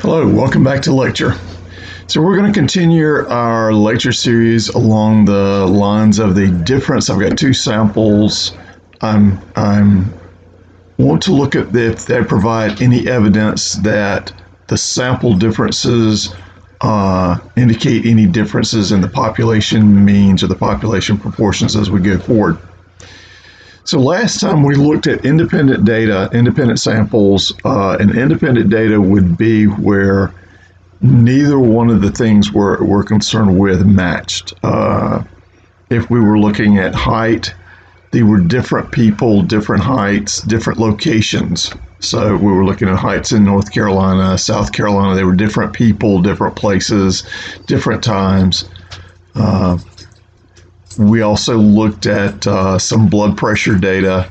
Hello, welcome back to lecture. So we're going to continue our lecture series along the lines of the difference. I've got two samples. I'm want to look at if they provide any evidence that the sample differences indicate any differences in the population means or the population proportions as we go forward. So last time we looked at independent data, independent samples, and independent data would be where neither one of the things we're concerned with matched. If we were looking at height, they were different people, different heights, different locations. So we were looking at heights in North Carolina, South Carolina. They were different people, different places, different times. We also looked at some blood pressure data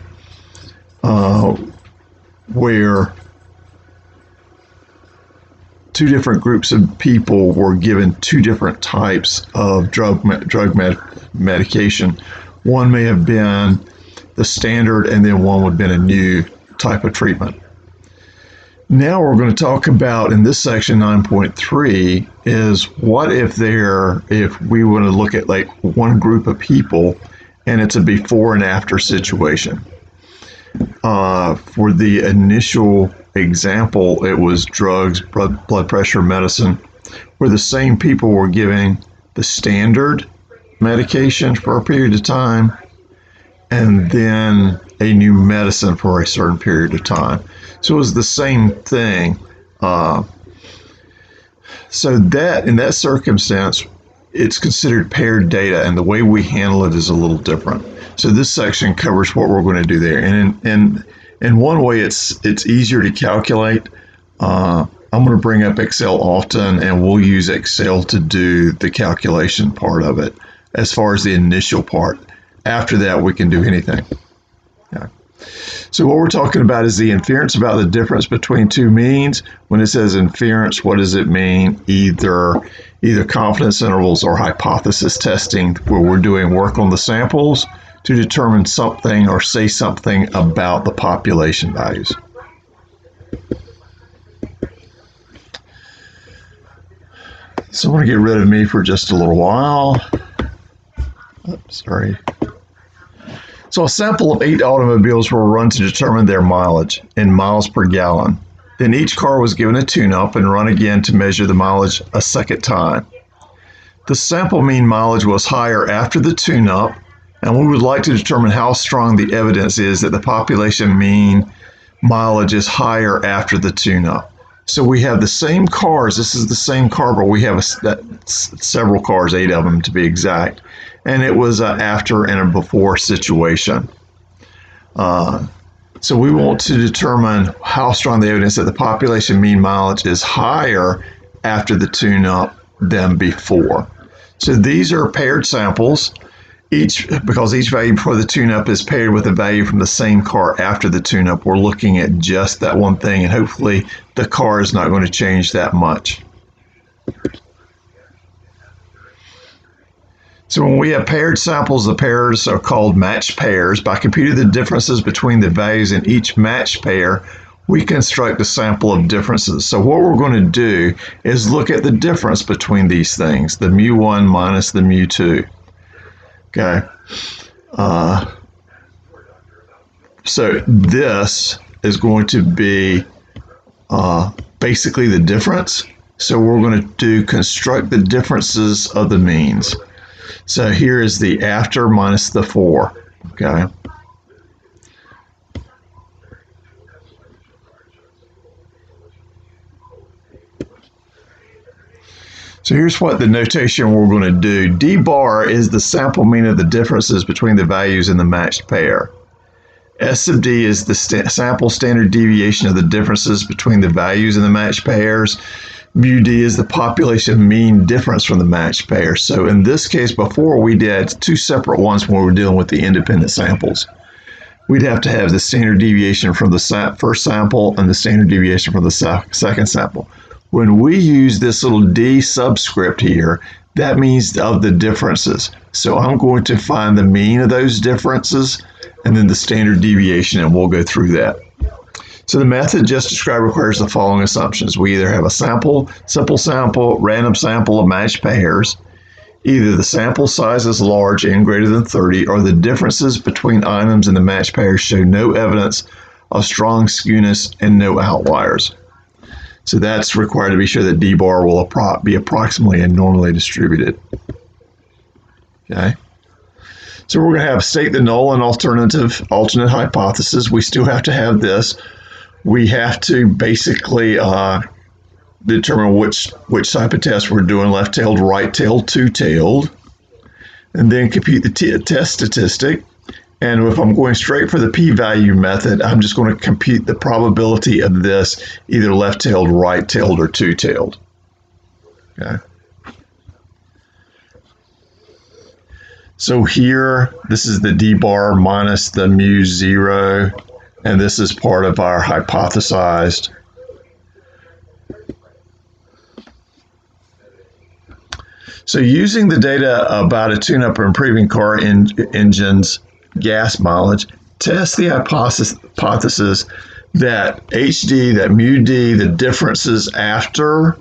where two different groups of people were given two different types of medication. One may have been the standard, and then one would have been a new type of treatment. Now we're going to talk about, in this section 9.3, is what if we want to look at like one group of people and it's a before and after situation. For the initial example, it was drugs, blood pressure, medicine, where the same people were giving the standard medication for a period of time and then a new medicine for a certain period of time. So it was the same thing. So that in that circumstance, it's considered paired data, and the way we handle it is a little different. So this section covers what we're going to do there. And in one way, it's easier to calculate. I'm going to bring up Excel often, and we'll use Excel to do the calculation part of it as far as the initial part. After that, we can do anything. Okay. So what we're talking about is the inference about the difference between two means. When it says inference, what does it mean? Either confidence intervals or hypothesis testing, where we're doing work on the samples to determine something or say something about the population values. So I'm going to get rid of me for just a little while. Oops, sorry. So a sample of 8 automobiles were run to determine their mileage in miles per gallon. Then each car was given a tune-up and run again to measure the mileage a second time. The sample mean mileage was higher after the tune-up, and we would like to determine how strong the evidence is that the population mean mileage is higher after the tune-up. So we have the same cars. This is the same car, but we have several cars, 8 of them to be exact. And it was an after and a before situation. So we want to determine how strong the evidence that the population mean mileage is higher after the tune-up than before. So these are paired samples, because each value before the tune-up is paired with a value from the same car after the tune-up. We're looking at just that one thing, and hopefully the car is not going to change that much. So when we have paired samples, the pairs are called matched pairs. By computing the differences between the values in each matched pair, we construct a sample of differences. So what we're going to do is look at the difference between these things, the mu1 minus the mu2. Okay. So this is going to be basically the difference. So we're going to construct the differences of the means. So here is the after minus the 4, okay? So here's what the notation we're going to do. D bar is the sample mean of the differences between the values in the matched pair. S sub D is the sample standard deviation of the differences between the values in the matched pairs. Mu D is the population mean difference from the matched pair. So in this case, before we did two separate ones when we were dealing with the independent samples. We'd have to have the standard deviation from the first sample and the standard deviation from the second sample. When we use this little D subscript here, that means of the differences. So I'm going to find the mean of those differences and then the standard deviation, and we'll go through that. So the method just described requires the following assumptions. We either have a simple sample, random sample of matched pairs, either the sample size is large and greater than 30, or the differences between items in the matched pairs show no evidence of strong skewness and no outliers. So that's required to be sure that D bar will be approximately and normally distributed. Okay. So we're going to have state the null and alternate hypothesis. We still have to have this. We have to basically determine which type of test we're doing, left-tailed, right-tailed, two-tailed, and then compute the test statistic. And if I'm going straight for the p-value method, I'm just going to compute the probability of this either left-tailed, right-tailed, or two-tailed. Okay. So here, this is the D bar minus the mu 0, and this is part of our hypothesized. So using the data about a tune-up or improving car engine's gas mileage, test the hypothesis that HD, that mu D, the differences after.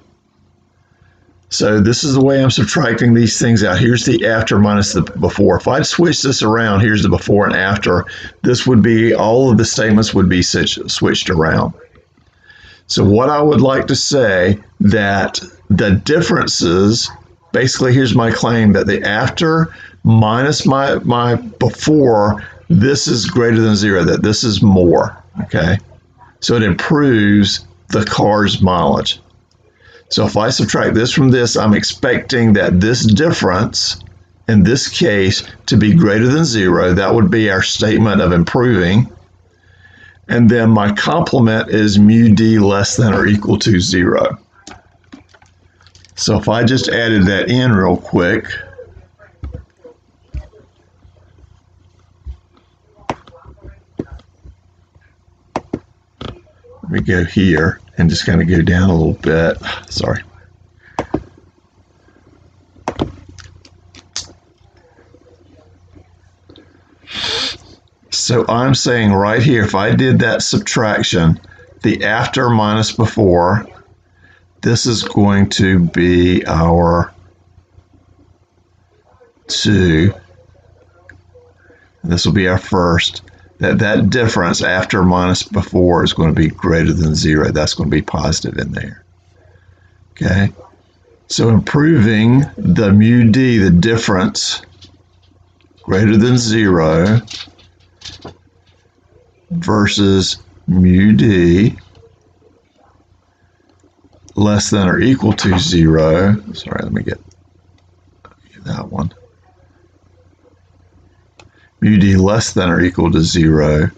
So this is the way I'm subtracting these things out. Here's the after minus the before. If I switch this around, here's the before and after. This would be, all of the statements would be switched around. So what I would like to say that the differences, basically here's my claim that the after minus my before, this is greater than 0, that this is more, okay? So it improves the car's mileage. So if I subtract this from this, I'm expecting that this difference, in this case, to be greater than 0. That would be our statement of improving. And then my complement is mu D less than or equal to 0. So if I just added that in real quick, let me go here and just kind of go down a little bit. Sorry. So I'm saying right here, if I did that subtraction, the after minus before, this is going to be our 2. This will be our first. That difference after minus before is going to be greater than 0. That's going to be positive in there. Okay. So improving the mu D, the difference greater than 0 versus mu D less than or equal to 0. Sorry, let me get that one. Mu D less than or equal to 0.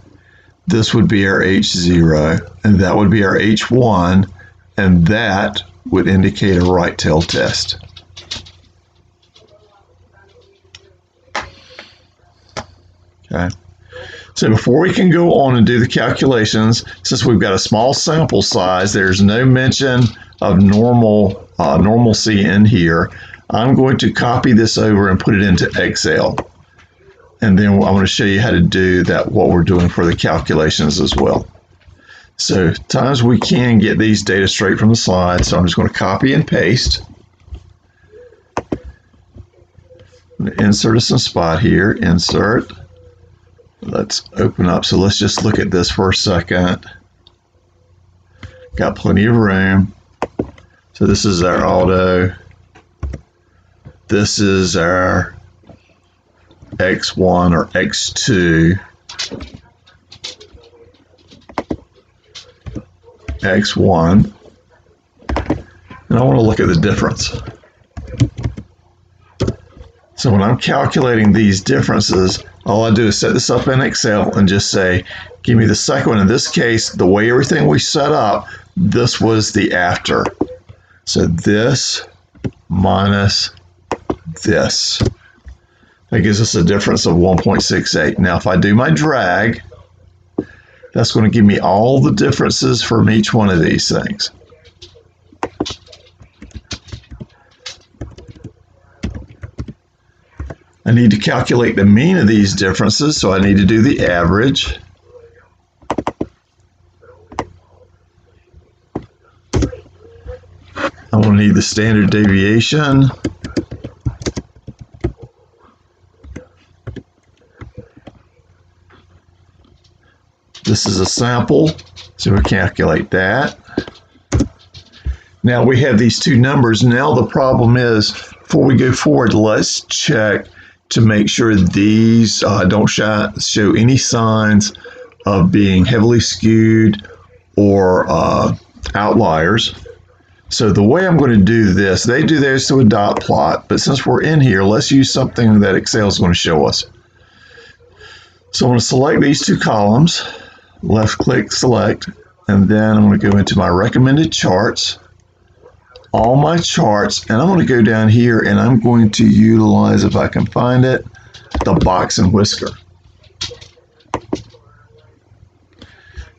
This would be our H0, and that would be our H1, and that would indicate a right-tail test. Okay. So before we can go on and do the calculations, since we've got a small sample size, there's no mention of normalcy in here. I'm going to copy this over and put it into Excel. And then I'm going to show you how to do that, what we're doing for the calculations as well. So times we can get these data straight from the slide. So I'm just going to copy and paste. I'm going to insert us a spot here, insert. Let's open up. So let's just look at this for a second. Got plenty of room. So this is our auto. This is our X1 or X2. X1. And I want to look at the difference. So when I'm calculating these differences, all I do is set this up in Excel and just say, give me the second one. In this case, the way everything we set up, this was the after. So this minus this. That gives us a difference of 1.68. Now, if I do my drag, that's going to give me all the differences from each one of these things. I need to calculate the mean of these differences, so I need to do the average. I'm going to need the standard deviation. This is a sample, so we calculate that. Now we have these two numbers. Now the problem is, before we go forward, let's check to make sure these don't show any signs of being heavily skewed or outliers. So the way I'm going to do this, they do theirs to a dot plot, but since we're in here, let's use something that Excel is going to show us. So I'm going to select these two columns, left click select, and then I'm going to go into my recommended charts, all my charts, and I'm going to go down here and I'm going to utilize, if I can find it, the box and whisker.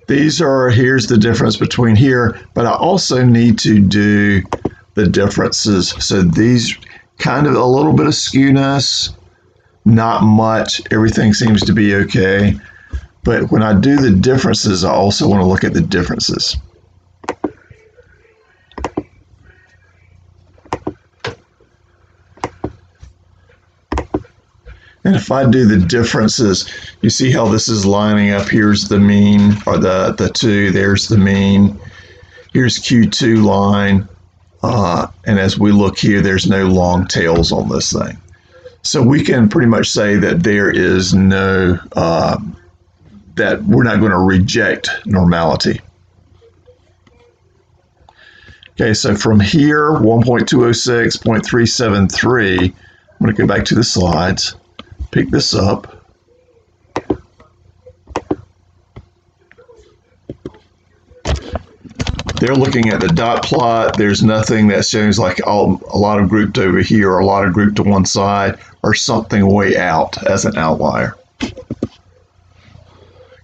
Here's the difference between here, but I also need to do the differences. So these kind of a little bit of skewness, not much, everything seems to be okay. But when I do the differences, I also want to look at the differences. And if I do the differences, you see how this is lining up. Here's the mean, or the 2, there's the mean. Here's Q2 line. And as we look here, there's no long tails on this thing. So we can pretty much say that there is no, that we're not going to reject normality. Okay, so from here, 1.206, 0.373, I'm going to go back to the slides. Pick this up. They're looking at the dot plot. There's nothing that shows like a lot of grouped over here, or a lot of grouped to one side, or something way out as an outlier.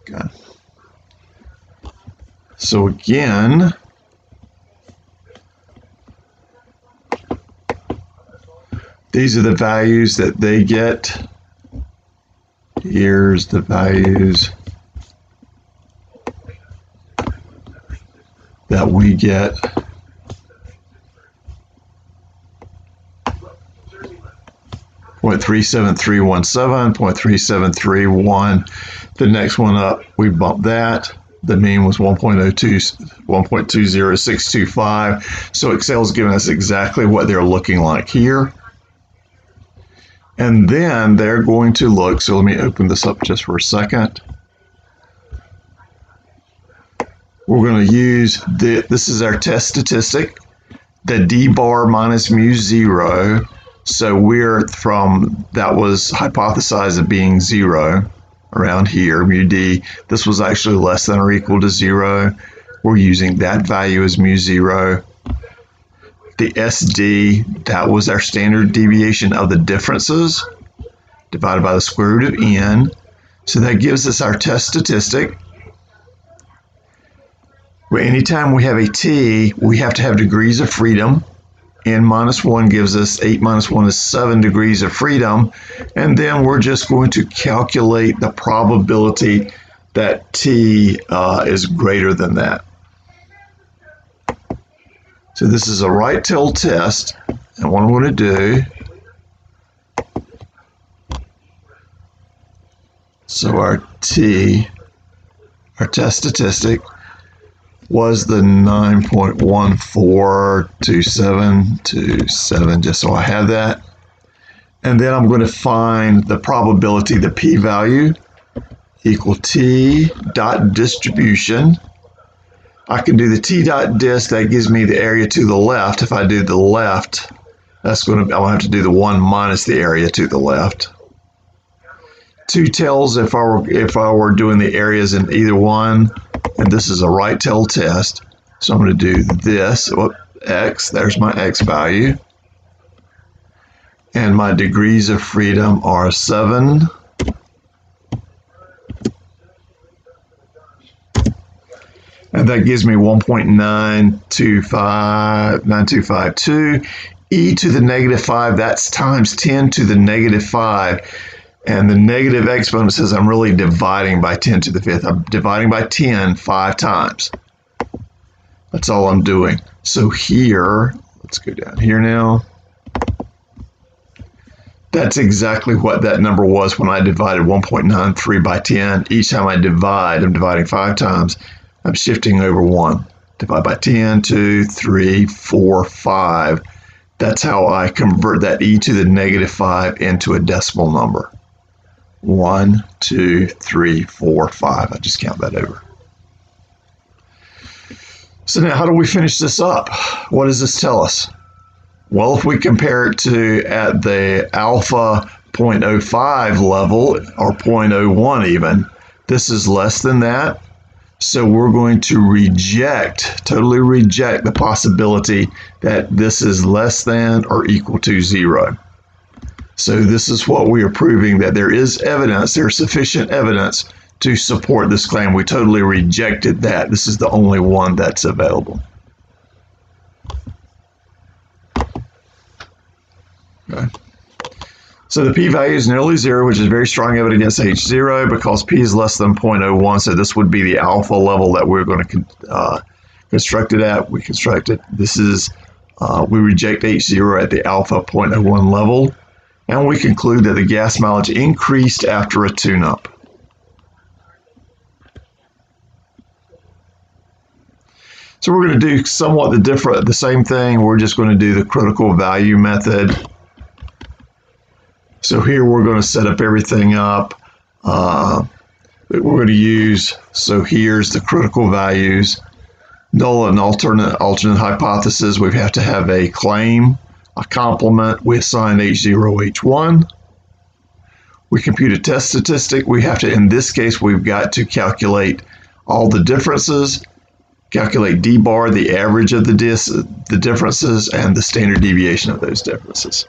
Okay. So again, these are the values that they get. Here's the values that we get. .37317, 0.37331. The next one up, we bumped that. The mean was 1.20625. So Excel's giving us exactly what they're looking like here. And then they're going to look, so let me open this up just for a second. We're going to use, this is our test statistic, the D bar minus mu 0. So we're from, that was hypothesized as being 0 around here, mu D. This was actually less than or equal to 0. We're using that value as mu 0. The SD, that was our standard deviation of the differences divided by the square root of n. So that gives us our test statistic. Well, anytime we have a t, we have to have degrees of freedom. N minus 1 gives us 8 minus 1 is 7 degrees of freedom. And then we're just going to calculate the probability that t is greater than that. So this is a right tail test, and what I'm going to do, so our t, our test statistic, was the 9.142727, just so I have that. And then I'm going to find the probability, the p-value, equal t dot distribution. I can do the t dot dist, that gives me the area to the left. If I do the left, that's going to, I'll have to do the 1 minus the area to the left. 2 tails if I were doing the areas in either one, and this is a right tail test. So I'm going to do this, x, there's my x value. And my degrees of freedom are 7. And that gives me 1.9252. E to the negative 5, that's times 10 to the negative 5. And the negative exponent says I'm really dividing by 10 to the 5th. I'm dividing by 10 5 times. That's all I'm doing. So here, let's go down here now. That's exactly what that number was when I divided 1.93 by 10. Each time I divide, I'm dividing 5 times. I'm shifting over 1. Divide by 10, 2, 3, 4, 5. That's how I convert that e to the negative 5 into a decimal number. 1, 2, 3, 4, 5. I just count that over. So now how do we finish this up? What does this tell us? Well, if we compare it to at the alpha 0.05 level, or 0.01 even, this is less than that. So we're going to totally reject the possibility that this is less than or equal to 0. So this is what we are proving, that there is evidence, there's sufficient evidence to support this claim. We totally rejected that. This is the only one that's available. Okay. So the p-value is nearly 0, which is very strong evidence against H0 because p is less than 0.01. So this would be the alpha level that we're going to construct it at. We construct it. This is, we reject H0 at the alpha 0.01 level. And we conclude that the gas mileage increased after a tune-up. So we're going to do somewhat the same thing. We're just going to do the critical value method. So here we're going to set up everything up that we're going to use. So here's the critical values. Null and alternate hypothesis. We have to have a claim, a complement. We assign H0, H1. We compute a test statistic. We have to, in this case, we've got to calculate all the differences, calculate D bar, the average of the differences, and the standard deviation of those differences.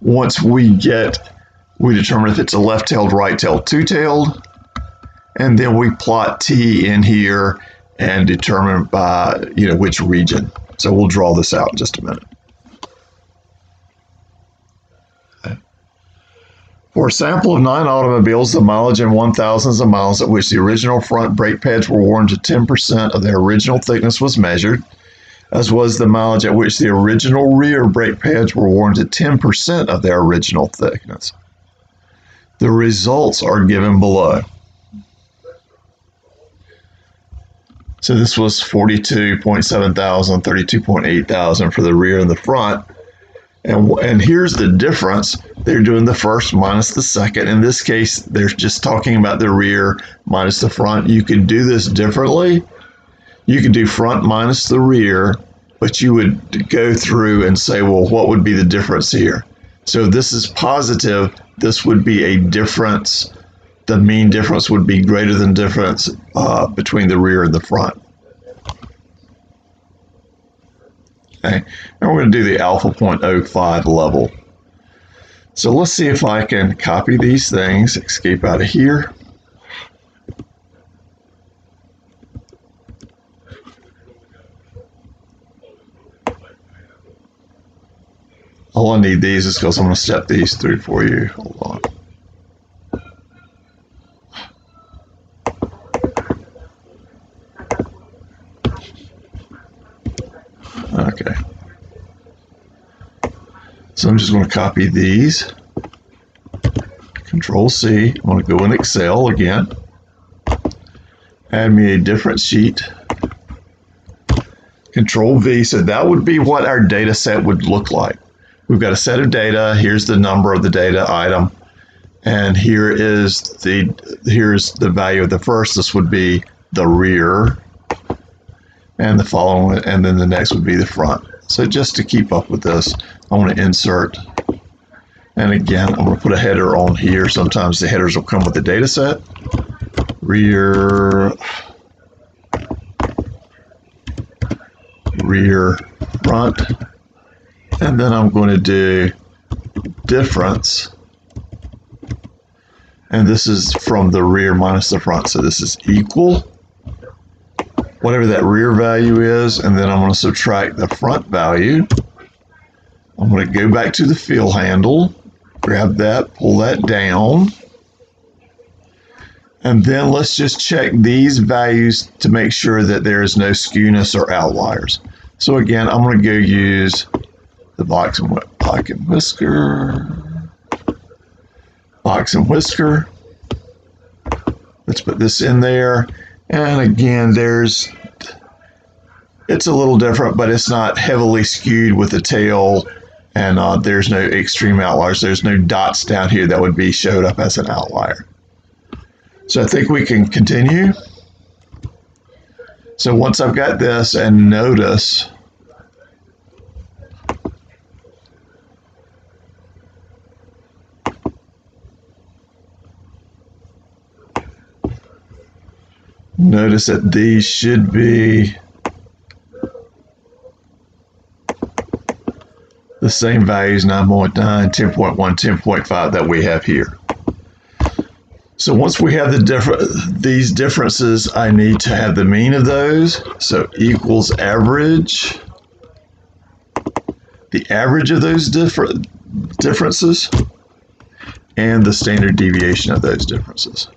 Once we determine if it's a left-tailed, right-tailed, two-tailed, and then we plot T in here and determine by, which region. So we'll draw this out in just a minute. Okay. For a sample of 9 automobiles, the mileage in 1,000s of miles at which the original front brake pads were worn to 10% of their original thickness was measured, as was the mileage at which the original rear brake pads were worn to 10% of their original thickness. The results are given below. So this was 42.7 thousand, 32.8 thousand for the rear and the front. And here's the difference. They're doing the first minus the second. In this case, they're just talking about the rear minus the front. You could do this differently. You could do front minus the rear, but you would go through and say, well, what would be the difference here? So this is positive. This would be a difference. The mean difference would be greater than difference between the rear and the front. Okay, and we're going to do the alpha 0.05 level. So let's see if I can copy these things, escape out of here. All I need these is because I'm going to step these through for you. Hold on. Okay. So I'm just going to copy these. Control C. I'm going to go in Excel again. Add me a different sheet. Control V. So that would be what our data set would look like. We've got a set of data. Here's the number of the data item. And here's the value of the first. This would be the rear. And the following, and then the next would be the front. So just to keep up with this, I want to insert. And again, I'm going to put a header on here. Sometimes the headers will come with the data set. Rear, front. And then I'm going to do difference. And this is from the rear minus the front. So this is equal whatever that rear value is, and then I'm going to subtract the front value. I'm going to go back to the fill handle, grab that, pull that down, And then let's just check these values to make sure that there is no skewness or outliers. So again, I'm going to go use the box and whisker. Let's put this in there. And again, it's a little different, but it's not heavily skewed with the tail, and there's no extreme outliers. There's no dots down here that would be showed up as an outlier. So I think we can continue. So once I've got this, and notice that these should be the same values, 9.9, 10.1, 10.5 that we have here. So once we have these differences, I need to have the mean of those. So equals average, the average of those differences, and the standard deviation of those differences.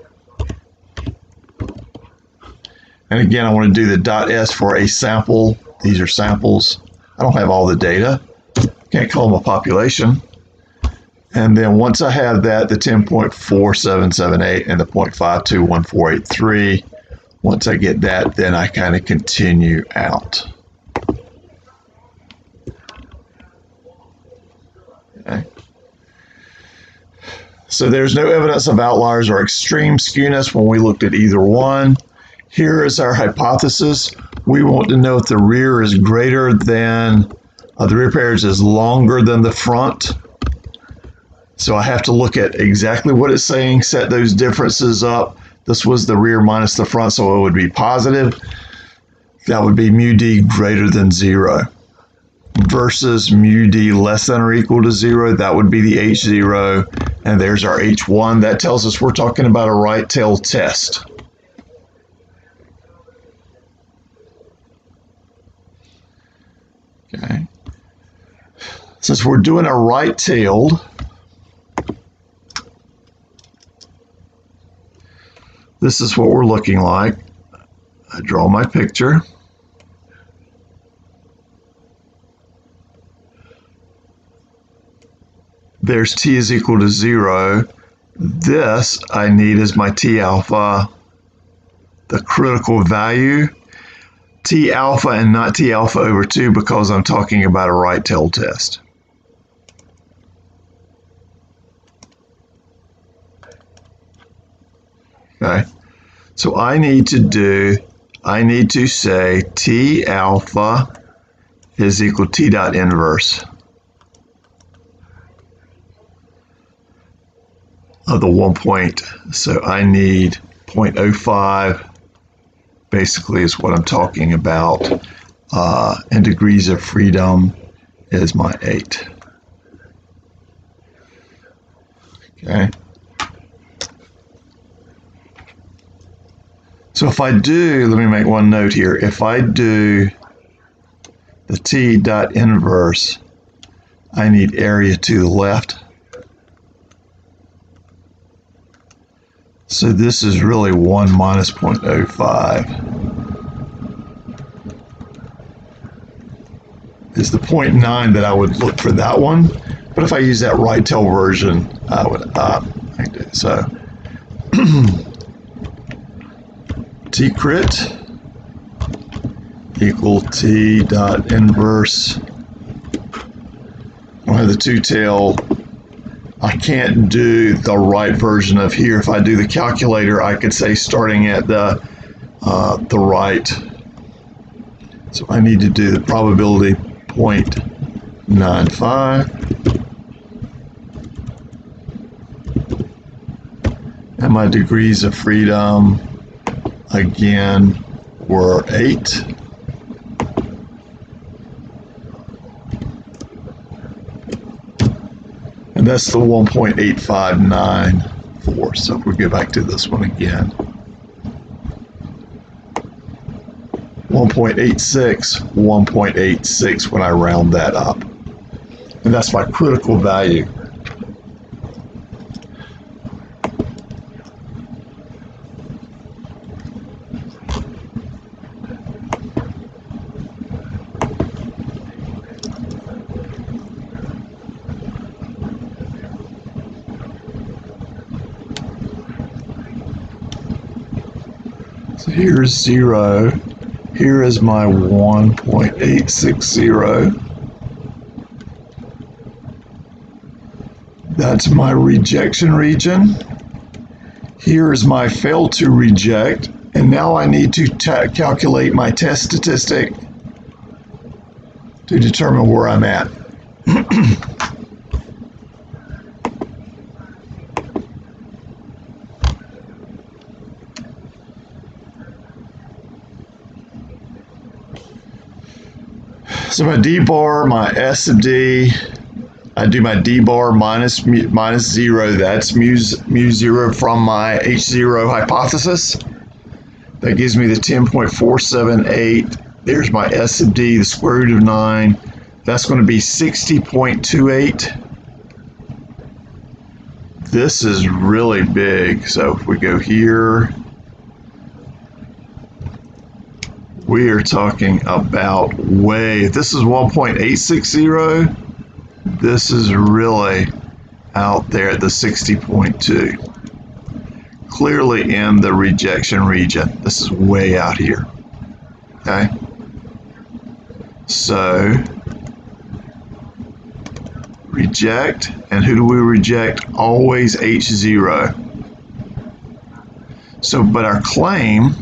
And again, I want to do the .s for a sample. These are samples. I don't have all the data. Can't call them a population. And then once I have that, the 10.4778 and the 0.521483, once I get that, then I kind of continue out. Okay. So there's no evidence of outliers or extreme skewness when we looked at either one. Here is our hypothesis. We want to know if the rear is greater than, the rear carriage is longer than the front. So I have to look at exactly what it's saying, set those differences up. This was the rear minus the front, so it would be positive. That would be mu d greater than 0 versus mu d less than or equal to 0. That would be the H0, and there's our H1. That tells us we're talking about a right tail test. Okay. Since we're doing a right-tailed, this is what we're looking like. I draw my picture. There's t is equal to 0. This I need as my t alpha, the critical value. T alpha and not T alpha over 2 because I'm talking about a right tail test. Okay, so I need to say T alpha is equal to T dot inverse of the 1 point. So I need 0.05. Basically is what I'm talking about, and degrees of freedom is my 8. Okay. So if I do, let me make one note here. If I do the T dot inverse, I need area to the left. So this is really 1 minus 0.05. Is the 0.9 that I would look for that one. But if I use that right tail version, I would do so. T crit equal T dot inverse. I have the two tail. I can't do the right version of here. If I do the calculator, I could say starting at the right. So I need to do the probability 0.95. And my degrees of freedom, again, were 8. And that's the 1.8594. So if we go back to this one again, 1.86, 1.86 when I round that up. And that's my critical value. Here's 0. Here is my 1.860. That's my rejection region. Here is my fail to reject. And now I need to calculate my test statistic to determine where I'm at. So my D bar, my S sub D, I do my D bar minus 0. That's mu 0 from my H0 hypothesis. That gives me the 10.478. There's my S sub D, the square root of 9. That's going to be 60.28. This is really big. So if we go here, we are talking about if this is 1.860, this is really out there at the 60.2. Clearly in the rejection region. This is way out here. Okay? So, reject, and who do we reject? Always H0. So, but our claim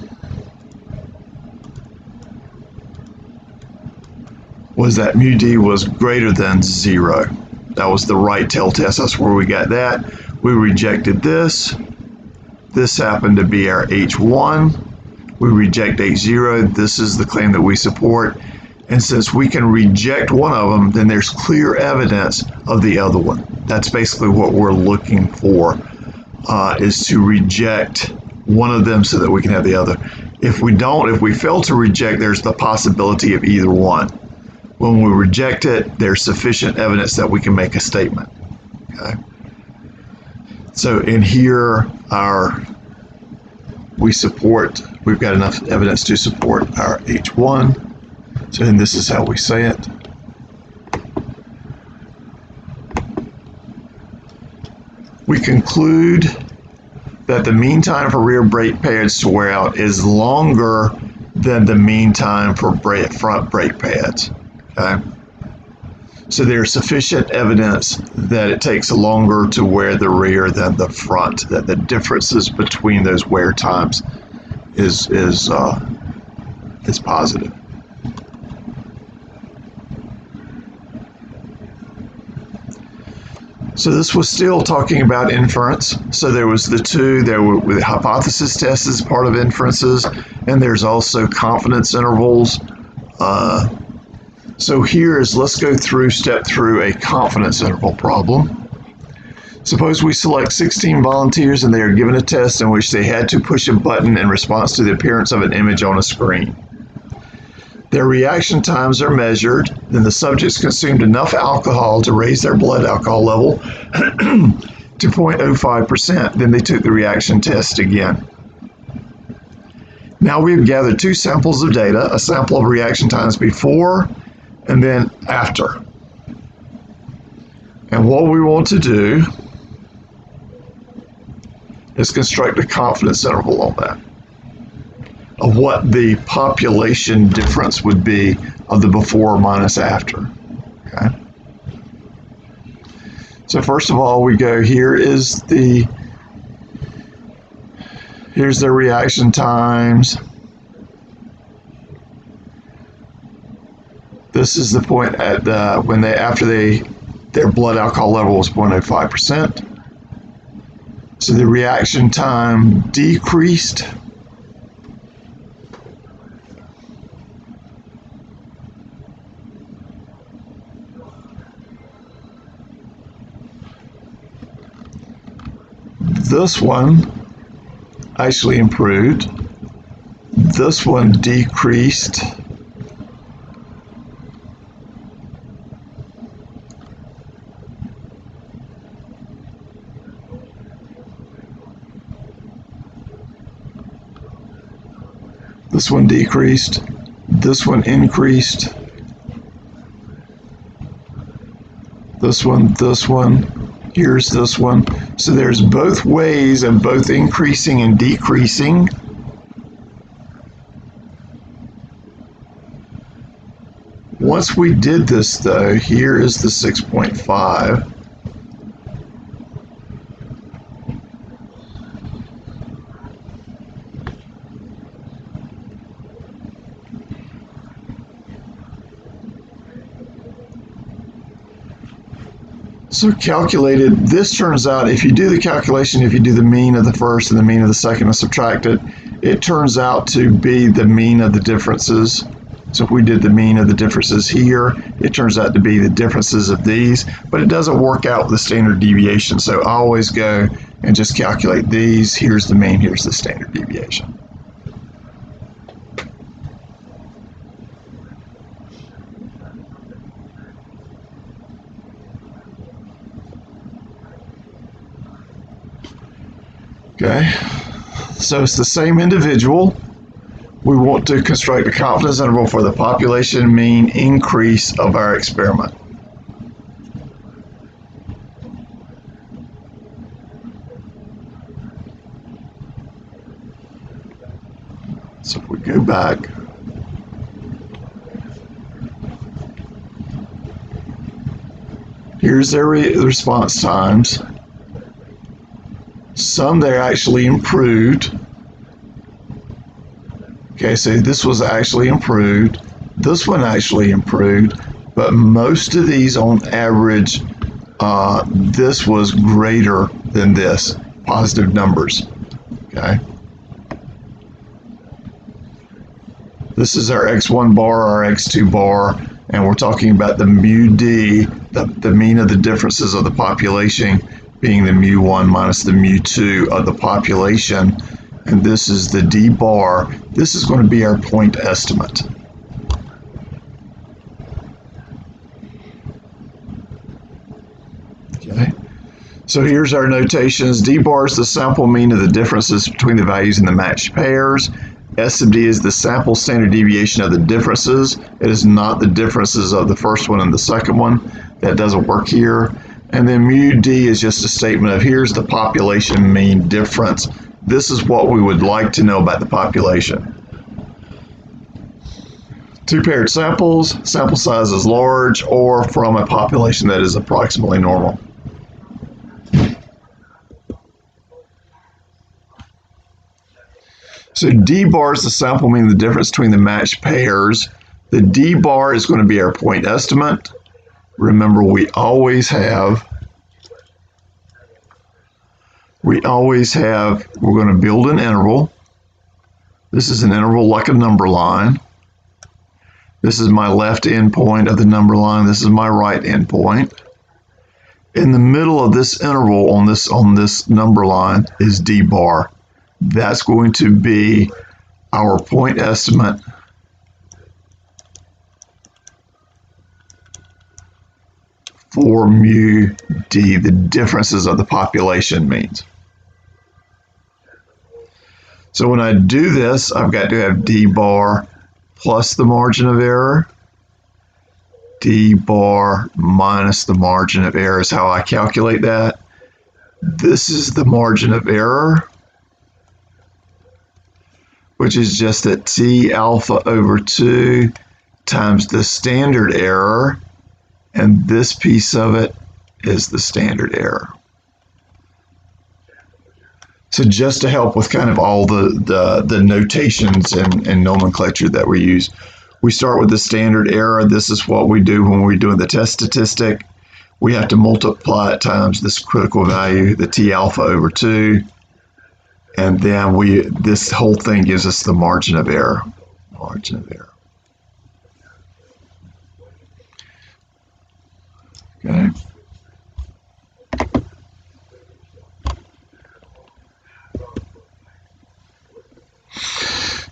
was that mu D was greater than 0. That was the right tail test. That's where we got that. We rejected this. This happened to be our H1. We reject H0. This is the claim that we support. And since we can reject one of them, then there's clear evidence of the other one. That's basically what we're looking for, is to reject one of them so that we can have the other. If we fail to reject, there's the possibility of either one. When we reject it, there's sufficient evidence that we can make a statement. Okay. So in here, we've got enough evidence to support our H1. So then this is how we say it. We conclude that the mean time for rear brake pads to wear out is longer than the mean time for front brake pads. Okay. So there's sufficient evidence that it takes longer to wear the rear than the front, that the differences between those wear times is positive. So this was still talking about inference. So there was the hypothesis tests as part of inferences, and there's also confidence intervals. So let's go step through a confidence interval problem. Suppose we select 16 volunteers and they are given a test in which they had to push a button in response to the appearance of an image on a screen. Their reaction times are measured, then the subjects consumed enough alcohol to raise their blood alcohol level to 0.05%. Then they took the reaction test again. Now we've gathered two samples of data, a sample of reaction times before and then after. And what we want to do is construct a confidence interval on that, of what the population difference would be of the before minus after. Okay. So first of all, we go, here's the reaction times. This is the point at their blood alcohol level was 0.05%. So the reaction time decreased. This one actually improved. This one decreased. This one decreased. This one increased. This one. Here's this one. So there's both ways of both increasing and decreasing. Once we did this though, here is the 6.5. So calculated, this turns out, if you do the calculation, if you do the mean of the first and the mean of the second and subtract it, it turns out to be the mean of the differences. So if we did the mean of the differences here, it turns out to be the differences of these, but it doesn't work out with the standard deviation. So I always go and just calculate these. Here's the mean, here's the standard deviation. Okay, so it's the same individual. We want to construct a confidence interval for the population mean increase of our experiment. So if we go back, here's their response times. Some they actually improved. Okay, so this was actually improved. This one actually improved, but most of these on average, this was greater than this, positive numbers, okay? This is our X1 bar, our X2 bar, and we're talking about the mu D, the mean of the differences of the population being the mu1 minus the mu2 of the population. And this is the D bar. This is going to be our point estimate. Okay. So here's our notations. D bar is the sample mean of the differences between the values in the matched pairs. S sub D is the sample standard deviation of the differences. It is not the differences of the first one and the second one. That doesn't work here. And then mu D is just a statement of here's the population mean difference. This is what we would like to know about the population. Two paired samples, sample size is large, or from a population that is approximately normal. So D bar is the sample mean of the difference between the matched pairs. The D bar is going to be our point estimate. Remember, we're going to build an interval. This is an interval like a number line. This is my left endpoint of the number line. This is my right endpoint. In the middle of this interval on this number line is D bar. That's going to be our point estimate for mu D, the differences of the population means. So when I do this, I've got to have D bar plus the margin of error. D bar minus the margin of error is how I calculate that. This is the margin of error, which is just that T alpha over 2 times the standard error, and this piece of it is the standard error. So just to help with kind of all the notations and nomenclature that we use, we start with the standard error. This is what we do when we're doing the test statistic. We have to multiply it times this critical value, the T alpha over 2, and then this whole thing gives us the margin of error. Margin of error. Okay.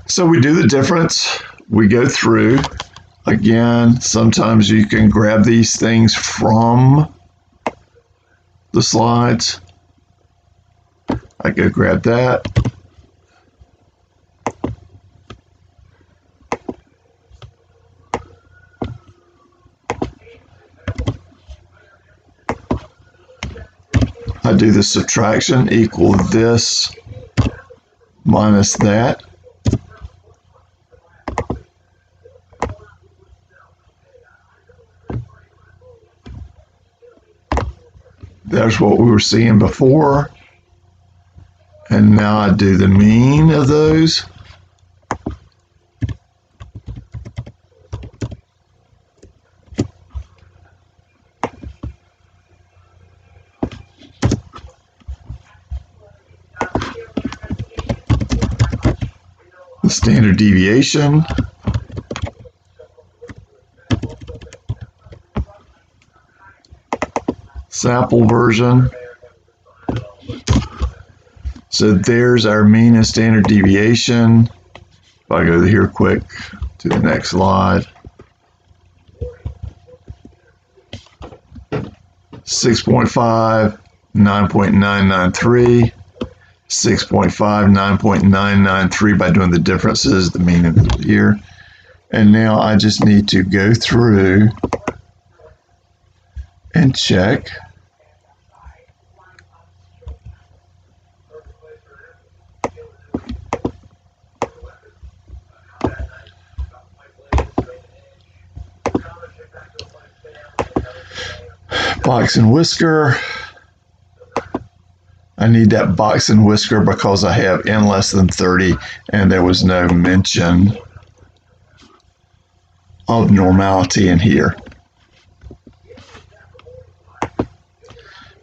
So we do the difference. We go through. Again, sometimes you can grab these things from the slides. I go grab that. I do the subtraction, equal this minus that. There's what we were seeing before. And now I do the mean of those. The standard deviation. Sample version. So there's our mean and standard deviation. If I go here quick to the next slide. 6.5, 9.993. 6.5, 9.993 by doing the differences, the mean of the year. And now I just need to go through and check. Box and whisker. I need that box and whisker because I have n less than 30 and there was no mention of normality in here.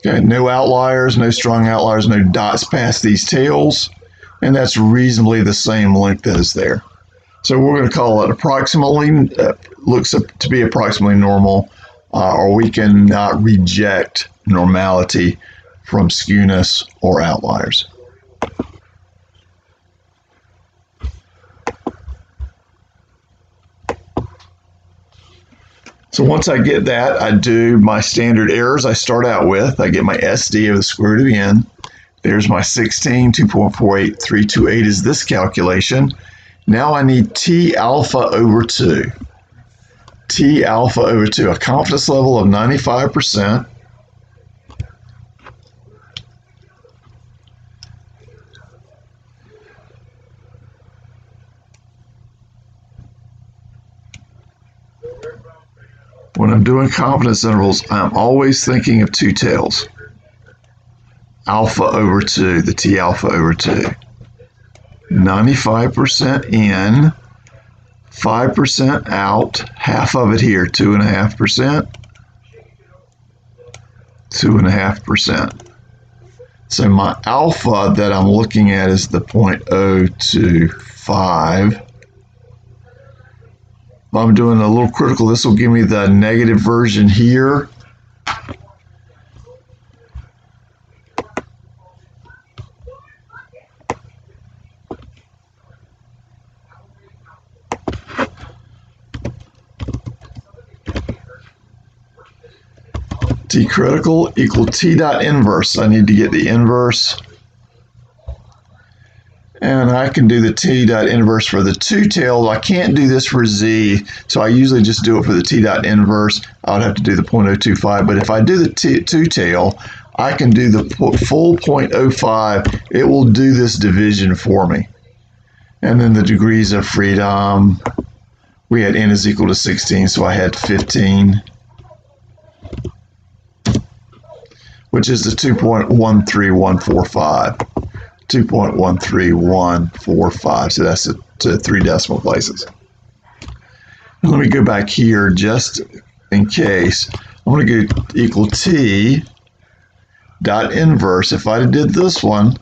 Okay, no outliers, no strong outliers, no dots past these tails, and that's reasonably the same length as there. So we're going to call it approximately, looks to be approximately normal, or we can reject normality from skewness or outliers. So once I get that, I do my standard errors I start out with. I get my SD of the square root of n. There's my 16, 2.48, 328 is this calculation. Now I need T alpha over 2. T alpha over 2, a confidence level of 95%. When I'm doing confidence intervals, I'm always thinking of two tails. Alpha over 2, the T alpha over 2. 95% in, 5% out, half of it here, 2.5%, 2.5%. So my alpha that I'm looking at is the 0.025. If I'm doing a little critical, this will give me the negative version here. T critical equal T dot inverse. I need to get the inverse. And I can do the T dot inverse for the two-tailed. I can't do this for Z, so I usually just do it for the T dot inverse. I would have to do the 0.025, but if I do the two-tail, I can do the full 0.05. It will do this division for me. And then the degrees of freedom, we had n is equal to 16, so I had 15. Which is the 2.13145. 2.13145, so that's to 3 decimal places. And let me go back here just in case. I'm going to go equal T dot inverse. If I did this one,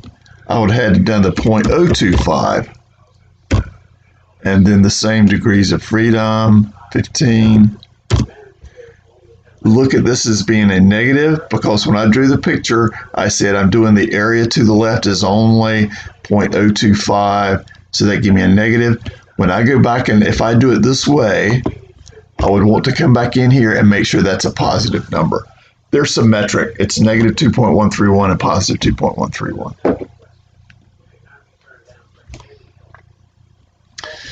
I would have had to done the 0.025. And then the same degrees of freedom, 15. Look at this as being a negative because when I drew the picture, I said I'm doing the area to the left is only 0.025, so that gives me a negative. When I go back and if I do it this way, I would want to come back in here and make sure that's a positive number. They're symmetric. It's negative 2.131 and positive 2.131.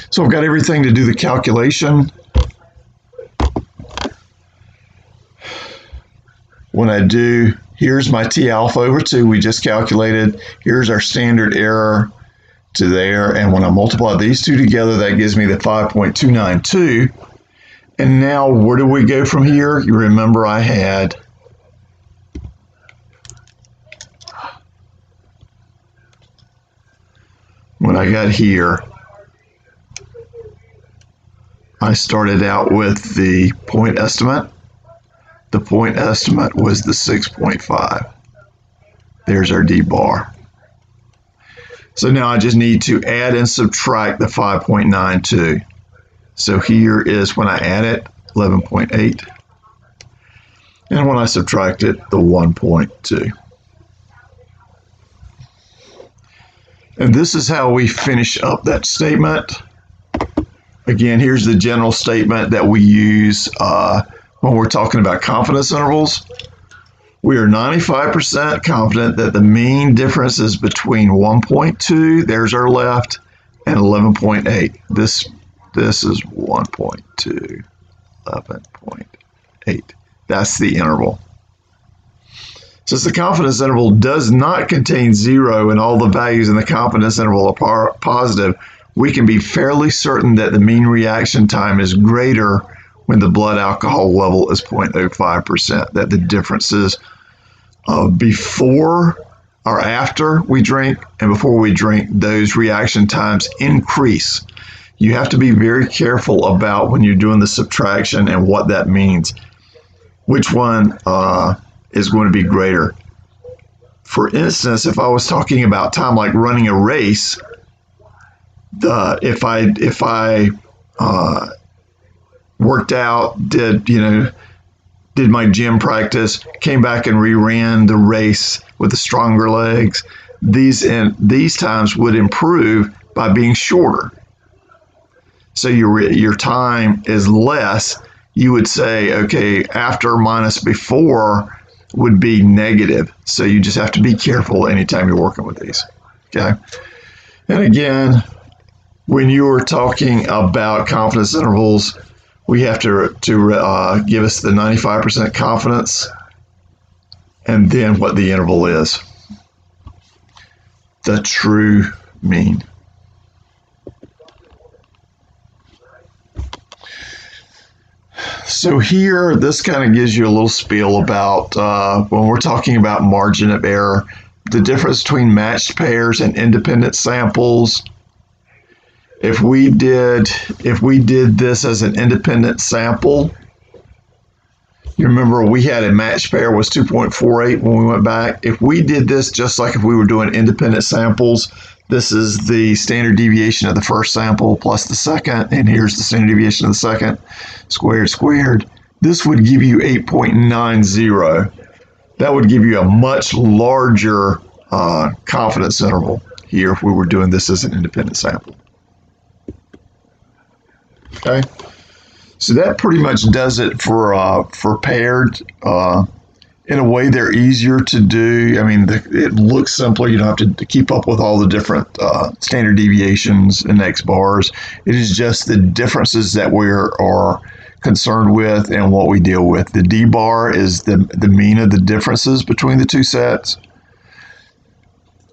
So I've got everything to do the calculation. When I do, here's my T alpha over 2 we just calculated. Here's our standard error to there. And when I multiply these two together, that gives me the 5.292. And now where do we go from here? You remember I had when I got here, I started out with the point estimate. The point estimate was the 6.5. There's our D bar. So now I just need to add and subtract the 5.92. So here is when I add it, 11.8. And when I subtract it, the 1.2. And this is how we finish up that statement. Again, here's the general statement that we use when we're talking about confidence intervals. We are 95% confident that the mean difference is between 1.2, there's our left, and 11.8. This is 1.2, 11.8. That's the interval. Since the confidence interval does not contain 0 and all the values in the confidence interval are positive, we can be fairly certain that the mean reaction time is greater when the blood alcohol level is 0.05%, that the differences before or after we drink and before we drink, those reaction times increase. You have to be very careful about when you're doing the subtraction and what that means. Which one is going to be greater? For instance, if I was talking about time like running a race, if I worked out, did my gym practice, came back and reran the race with the stronger legs, these times would improve by being shorter. So your time is less. You would say, okay, after minus before would be negative. So you just have to be careful anytime you're working with these. Okay. And again, when you are talking about confidence intervals, we have to give us the 95% confidence and then what the interval is. The true mean. So here, this kind of gives you a little spiel about when we're talking about margin of error, the difference between matched pairs and independent samples. If we did this as an independent sample, you remember we had a matched pair was 2.48 when we went back. If we did this just like if we were doing independent samples, this is the standard deviation of the first sample plus the second, and here's the standard deviation of the second, squared. This would give you 8.90. That would give you a much larger confidence interval here if we were doing this as an independent sample. Okay, so that pretty much does it for paired. In a way, they're easier to do. I mean, it looks simpler. You don't have to keep up with all the different standard deviations and X bars. It is just the differences that we are concerned with and what we deal with. The D bar is the mean of the differences between the two sets.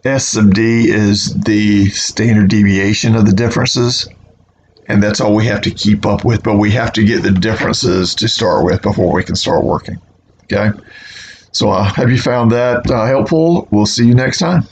S sub D is the standard deviation of the differences. And that's all we have to keep up with, but we have to get the differences to start with before we can start working. Okay? So have you found that helpful? We'll see you next time.